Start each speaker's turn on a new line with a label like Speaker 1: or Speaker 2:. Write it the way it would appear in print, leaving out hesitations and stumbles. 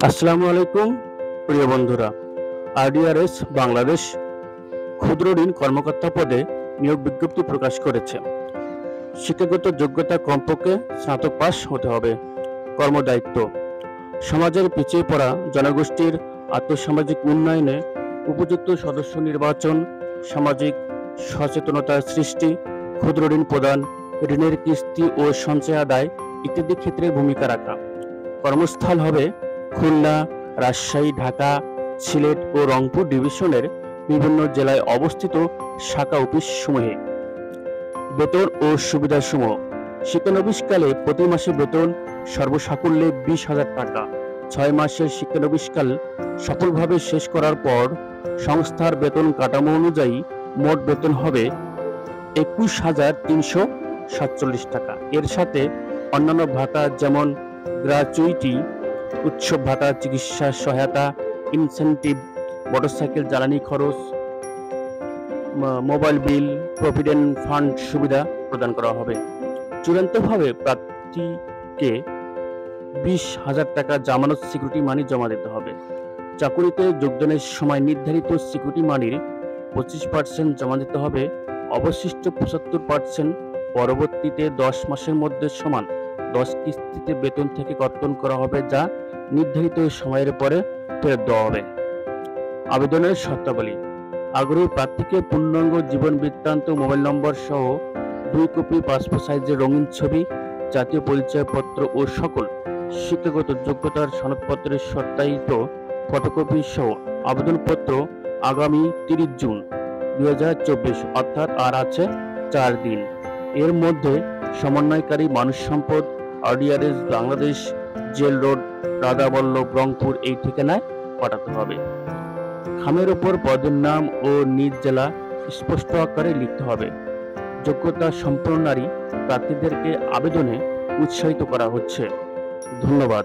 Speaker 1: আসসালামু আলাইকুম প্রিয় বন্ধুরা। আরডিআরএস বাংলাদেশ ক্ষুদ্র ঋণ কর্মকর্তা পদে নিয়োগ বিজ্ঞপ্তি প্রকাশ করেছে। শিক্ষাগত যোগ্যতা কমপক্ষে স্নাতক পাস হতে হবে। কর্মদায়িত্ব: সমাজের পিছিয়ে পড়া জনগোষ্ঠীর আর্থসামাজিক উন্নয়নে উপযুক্ত সদস্য নির্বাচন, সামাজিক সচেতনতা সৃষ্টি, ক্ষুদ্র ঋণ প্রদান, ঋণের কিস্তি ও সঞ্চয় আদায় ইত্যাদি ক্ষেত্রে ভূমিকা রাখা। কর্মস্থল হবে খুলনা, রাজশাহী, ঢাকা, সিলেট ও রংপুর ডিভিশনের বিভিন্ন জেলায় অবস্থিত শাখা অফিস সমূহে। বেতন ও সুবিধাসমূহ: শিক্ষানবিশকালে প্রতি মাসে বেতন সর্বসাকুল্যে 20,000 টাকা। 6 মাসের শিক্ষানবিশকাল সফলভাবে শেষ করার পর সংস্থার বেতন কাঠামো অনুযায়ী মোট বেতন হবে 21,347 টাকা। এর সাথে অন্যান্য ভাতা যেমন গ্র্যাচুইটি, উৎসব ভাতা, চিকিৎসা সহায়তা, ইনসেনটিভ, মোটরসাইকেল জ্বালানি খরচ, মোবাইল বিল, প্রভিডেন্ট ফান্ড সুবিধা প্রদান করা হবে। চূড়ান্তভাবে প্রার্থীকে 20,000 টাকা জামানত সিকিউরিটি মানি জমা দিতে হবে। চাকুরিতে যোগদানের সময় নির্ধারিত সিকিউরিটি মানির 25% জমা দিতে হবে। অবশিষ্ট 75% পরবর্তীতে 10 মাসের মধ্যে সমান 10 কিস্তিতে বেতন থেকে কর্তন করা হবে, যা নির্ধারিত সময়ের পরে ফেরত দেওয়া হবে। আবেদনের শর্তাবলী: আগ্রহী প্রার্থীকে পূর্ণাঙ্গ জীবন বৃত্তান্ত, মোবাইল নম্বর সহ 2 কপি পাসপোর্ট সাইজের রঙিন ছবি, জাতীয় পরিচয়পত্র ও সকল শিক্ষাগত যোগ্যতার সনদপত্রের সত্যায়িত ফটোকপি সহ আবেদনপত্র আগামী 30 জুন 2024 অর্থাৎ আর আছে 4 দিন এর মধ্যে সমন্বয়কারী মানব সম্পদ, RDRS Bangladesh, jail road, Radhaballabh, Rangpur এই ঠিকানায় পাঠাতে হবে। খামের ওপর পদের নাম ও নিজ জেলা স্পষ্ট আকারে লিখতে হবে। যোগ্যতা সম্পন্ন নারী প্রার্থীদেরকে আবেদনে উৎসাহিত করা হচ্ছে। ধন্যবাদ।